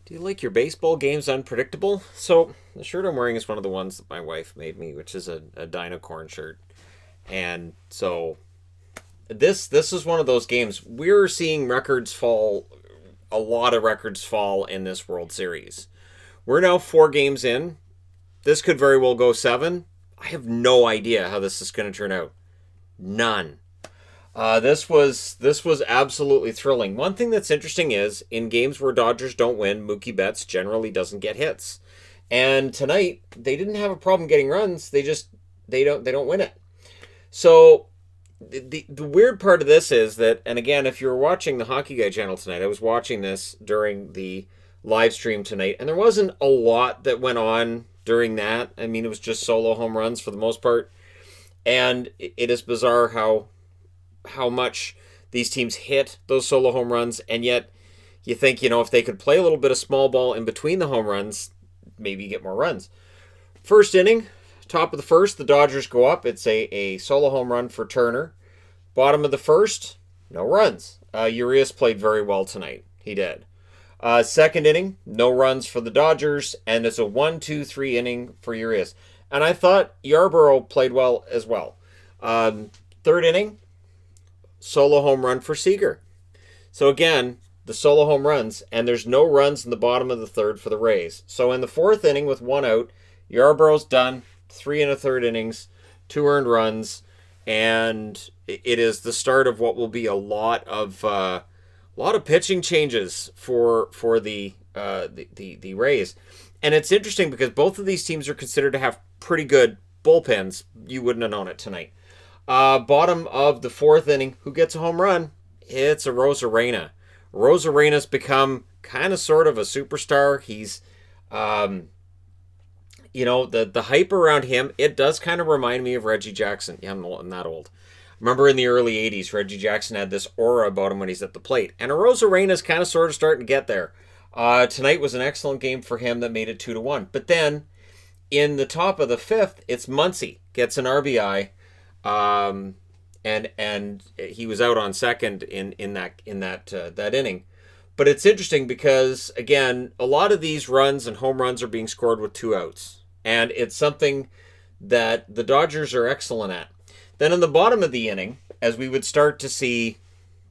Do you like your baseball games unpredictable? So, the shirt I'm wearing is one of the ones that my wife made me, which is a Dinocorn shirt. And so this is one of those games. We're seeing records fall, a lot of records fall in this World Series. We're now 4 games in. This could very well go 7. I have no idea how this is going to turn out. None. This was absolutely thrilling. One thing that's interesting is in games where Dodgers don't win, Mookie Betts generally doesn't get hits. And tonight they didn't have a problem getting runs. They don't win it. So the weird part of this is that, and again, if you were watching the Hockey Guy channel tonight, I was watching this during the live stream tonight, and there wasn't a lot that went on during that. I mean, it was just solo home runs for the most part, and it is bizarre how much these teams hit those solo home runs, and yet you think, if they could play a little bit of small ball in between the home runs, maybe you get more runs. First inning, top of the first, the Dodgers go up. It's a solo home run for Turner. Bottom of the first, no runs. Urias played very well tonight. He did. Second inning, no runs for the Dodgers, and it's a 1-2-3 inning for Urias. And I thought Yarborough played well as well. Third inning, solo home run for Seager. So again, the solo home runs, and there's no runs in the bottom of the third for the Rays. So in the fourth inning with 1 out, Yarborough's done. 3 1/3 innings, 2 earned runs, and it is the start of what will be a lot of pitching changes for the Rays. And it's interesting because both of these teams are considered to have pretty good bullpens. You wouldn't have known it tonight. Bottom of the fourth inning, who gets a home run? It's a Rosarena. Rosarena's become kind of sort of a superstar. He's, the hype around him, it does kind of remind me of Reggie Jackson. Yeah, I'm not old. Remember in the early 80s, Reggie Jackson had this aura about him when he's at the plate. And Arozarena's kind of sort of starting to get there. Tonight was an excellent game for him that made it 2-1. But then, in the top of the fifth, it's Muncy. Gets an RBI. And he was out on second in that inning. But it's interesting because, again, a lot of these runs and home runs are being scored with 2 outs. And it's something that the Dodgers are excellent at. Then in the bottom of the inning, as we would start to see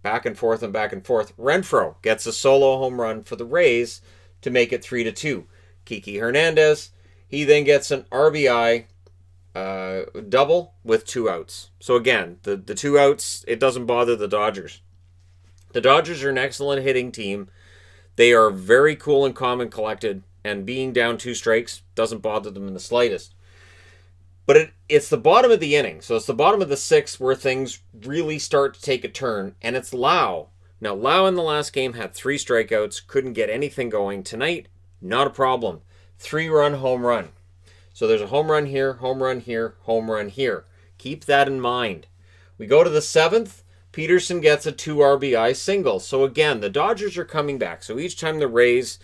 back and forth, Renfroe gets a solo home run for the Rays to make it 3-2. Kiki Hernandez, he then gets an RBI double with 2 outs. So again, the 2 outs, it doesn't bother the Dodgers. The Dodgers are an excellent hitting team. They are very cool and calm and collected, and being down 2 strikes doesn't bother them in the slightest. But it's the bottom of the inning. So it's the bottom of the sixth where things really start to take a turn. And it's Lau. Now, Lau in the last game had 3 strikeouts. Couldn't get anything going. Tonight, not a problem. 3-run home run. So there's a home run here, home run here, home run here. Keep that in mind. We go to the 7th. Peterson gets a 2 RBI single. So again, the Dodgers are coming back. So each time the Rays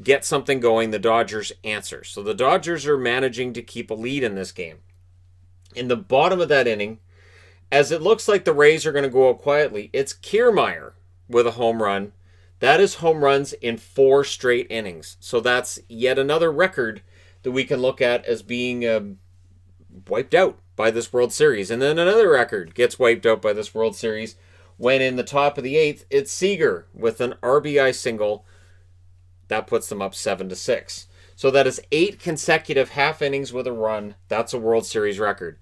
get something going, the Dodgers answer. So the Dodgers are managing to keep a lead in this game. In the bottom of that inning, as it looks like the Rays are going to go out quietly, it's Kiermaier with a home run. That is home runs in 4 straight innings. So that's yet another record that we can look at as being wiped out by this World Series. And then another record gets wiped out by this World Series when in the top of the 8th, it's Seager with an RBI single. That puts them up 7-6. So that is 8 consecutive half innings with a run. That's a World Series record.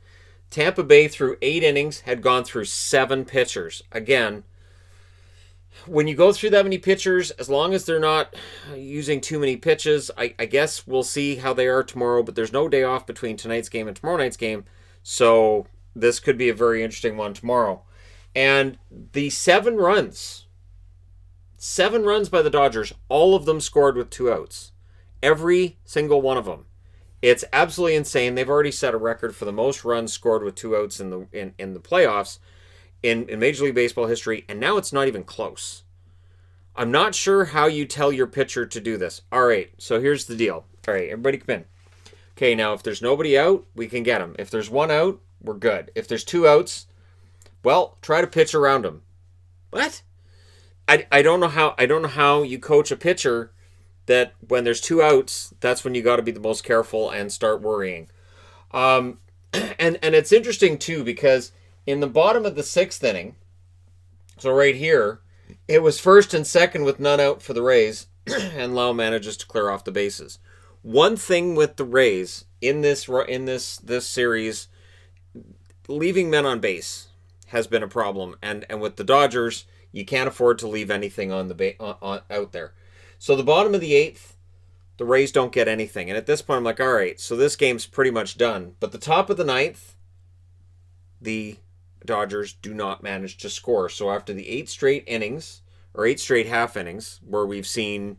Tampa Bay through 8 innings had gone through 7 pitchers. Again, when you go through that many pitchers, as long as they're not using too many pitches, I guess we'll see how they are tomorrow, but there's no day off between tonight's game and tomorrow night's game. So this could be a very interesting one tomorrow. And the 7 runs by the Dodgers, all of them scored with 2 outs. Every single one of them. It's absolutely insane. They've already set a record for the most runs scored with 2 outs in the playoffs in Major League Baseball history, and now it's not even close. I'm not sure how you tell your pitcher to do this. All right, so here's the deal. All right, everybody come in. Okay, now if there's nobody out, we can get him. If there's 1 out, we're good. If there's 2 outs, well, try to pitch around him. What? I don't know how you coach a pitcher that when there's 2 outs, that's when you got to be the most careful and start worrying. And it's interesting too, because in the bottom of the 6th inning, so right here, it was first and second with none out for the Rays, and Lau manages to clear off the bases. One thing with the Rays in this series, leaving men on base has been a problem, and with the Dodgers, you can't afford to leave anything on the out there. So the bottom of the 8th, the Rays don't get anything, and at this point, I'm like, all right, so this game's pretty much done. But the top of the 9th, the Dodgers do not manage to score. So after the 8 straight innings, or 8 straight half innings, where we've seen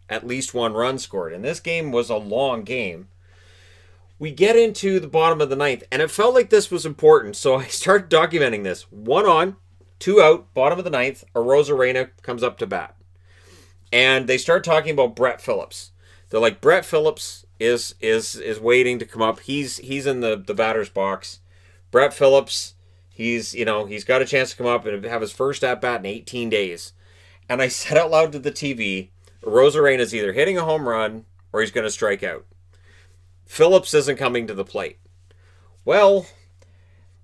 at least 1 run scored, and this game was a long game, we get into the bottom of the 9th, and it felt like this was important, so I started documenting this. 1 on, 2 out, bottom of the 9th, Arozarena comes up to bat. And they start talking about Brett Phillips. They're like, Brett Phillips is waiting to come up. He's in the batter's box. Brett Phillips, he's got a chance to come up and have his first at-bat in 18 days. And I said out loud to the TV, Arozarena's either hitting a home run or he's going to strike out. Phillips isn't coming to the plate. Well,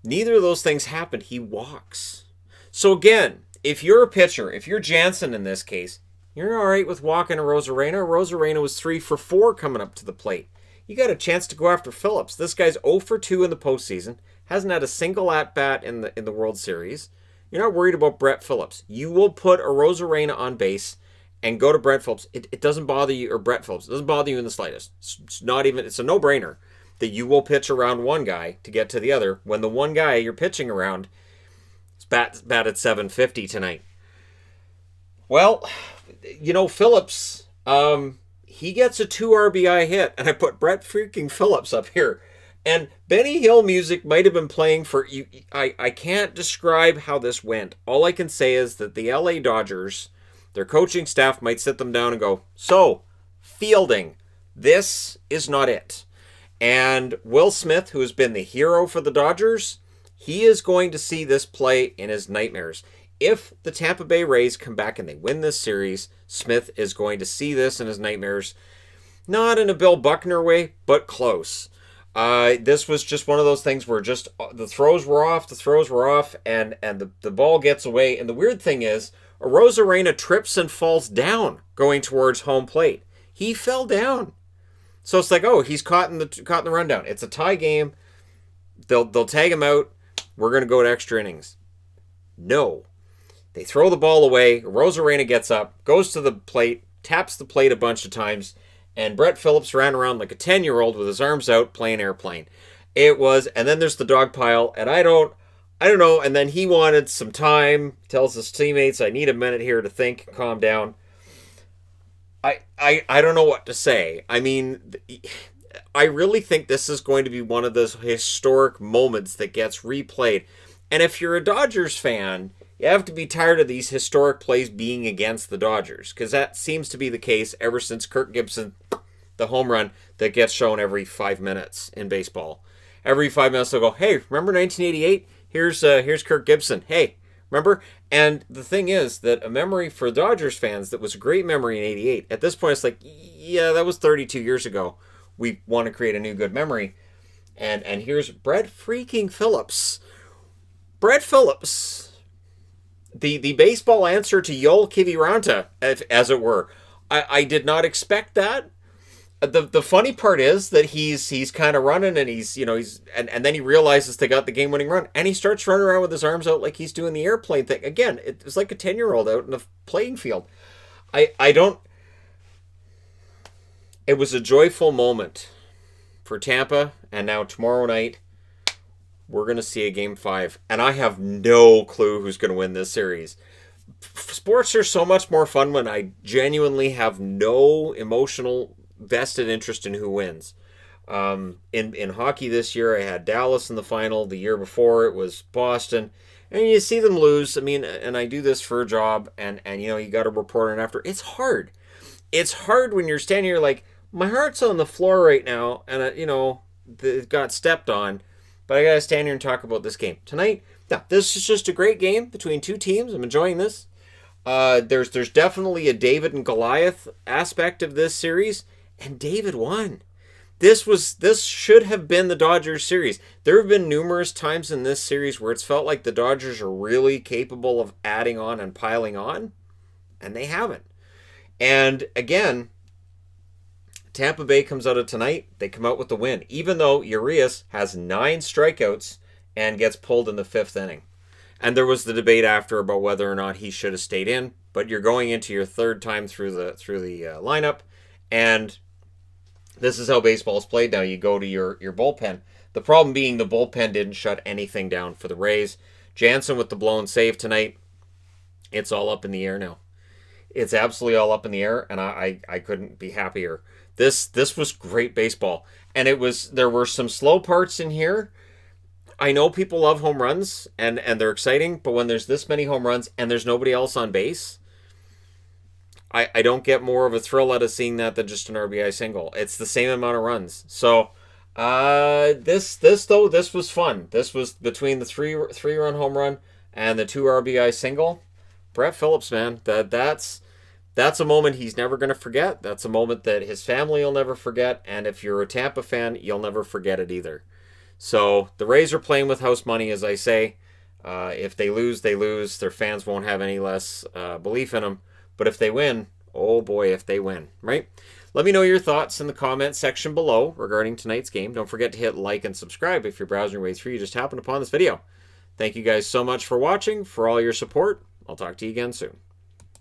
neither of those things happened. He walks. So again, if you're a pitcher, if you're Jansen in this case, you're all right with walking Arozarena. Arozarena was 3 for 4 coming up to the plate. You got a chance to go after Phillips. This guy's 0 for 2 in the postseason. Hasn't had a single at-bat in the World Series. You're not worried about Brett Phillips. You will put Arozarena on base and go to Brett Phillips. It doesn't bother you, or Brett Phillips. It doesn't bother you in the slightest. It's a no-brainer that you will pitch around one guy to get to the other when the one guy you're pitching around is batted .750 tonight. Well, Phillips, he gets a 2 RBI hit, and I put Brett freaking Phillips up here. And Benny Hill music might have been playing for you. I can't describe how this went. All I can say is that the LA Dodgers, their coaching staff might sit them down and go, so, fielding, this is not it. And Will Smith, who has been the hero for the Dodgers, he is going to see this play in his nightmares. If the Tampa Bay Rays come back and they win this series, Smith is going to see this in his nightmares. Not in a Bill Buckner way, but close. This was just one of those things where just the throws were off, and the ball gets away. And the weird thing is, Arozarena trips and falls down going towards home plate. He fell down. So it's like, oh, he's caught in the rundown. It's a tie game. They'll tag him out. We're going to go to extra innings. No. They throw the ball away. Arozarena gets up, goes to the plate, taps the plate a bunch of times, and Brett Phillips ran around like a 10-year-old with his arms out playing airplane. And then there's the dog pile, and I don't know, and then he wanted some time, tells his teammates, I need a minute here to think, calm down. I don't know what to say. I mean, I really think this is going to be one of those historic moments that gets replayed. And if you're a Dodgers fan, you have to be tired of these historic plays being against the Dodgers, because that seems to be the case ever since Kirk Gibson, the home run that gets shown every 5 minutes in baseball. Every 5 minutes they'll go, hey, remember 1988? Here's Kirk Gibson. Hey, remember? And the thing is that a memory for Dodgers fans that was a great memory in 88, at this point it's like, yeah, that was 32 years ago. We want to create a new good memory. And here's Brett freaking Phillips. Brett Phillips, the baseball answer to Yoel Kiviranta, as it were. I did not expect that. The funny part is that he's kind of running, and and then he realizes they got the game-winning run, and he starts running around with his arms out like he's doing the airplane thing. Again, it was like a 10-year-old out in the playing field. It was a joyful moment for Tampa, and now tomorrow night, we're going to see a Game 5, and I have no clue who's going to win this series. Sports are so much more fun when I genuinely have no emotional vested interest in who wins. In hockey this year, I had Dallas in the final. The year before, it was Boston. And you see them lose. I mean, and I do this for a job, and you got to report on after. It's hard. It's hard when you're standing here like, my heart's on the floor right now, and it got stepped on. But I got to stand here and talk about this game. Tonight, this is just a great game between two teams. I'm enjoying this. There's definitely a David and Goliath aspect of this series, and David won. This should have been the Dodgers series. There have been numerous times in this series where it's felt like the Dodgers are really capable of adding on and piling on, and they haven't. And again, Tampa Bay comes out of tonight. They come out with the win, even though Urias has 9 strikeouts and gets pulled in the 5th inning. And there was the debate after about whether or not he should have stayed in. But you're going into your 3rd time through the lineup, and this is how baseball is played now. You go to your bullpen. The problem being the bullpen didn't shut anything down for the Rays. Jansen with the blown save tonight. It's all up in the air now. It's absolutely all up in the air, and I couldn't be happier. This was great baseball, and there were some slow parts in here. I know people love home runs, and they're exciting, but when there's this many home runs and there's nobody else on base, I don't get more of a thrill out of seeing that than just an RBI single. It's the same amount of runs. So this was fun. This was between the three-run home run and the 2 RBI single. Brett Phillips, man, that's a moment he's never going to forget. That's a moment that his family will never forget, and if you're a Tampa fan, you'll never forget it either. So the Rays are playing with house money, as I say. If they lose, they lose. Their fans won't have any less belief in them. But if they win, oh boy, if they win, right? Let me know your thoughts in the comment section below regarding tonight's game. Don't forget to hit like and subscribe if you're browsing your way through. You just happened upon this video. Thank you guys so much for watching, for all your support. I'll talk to you again soon.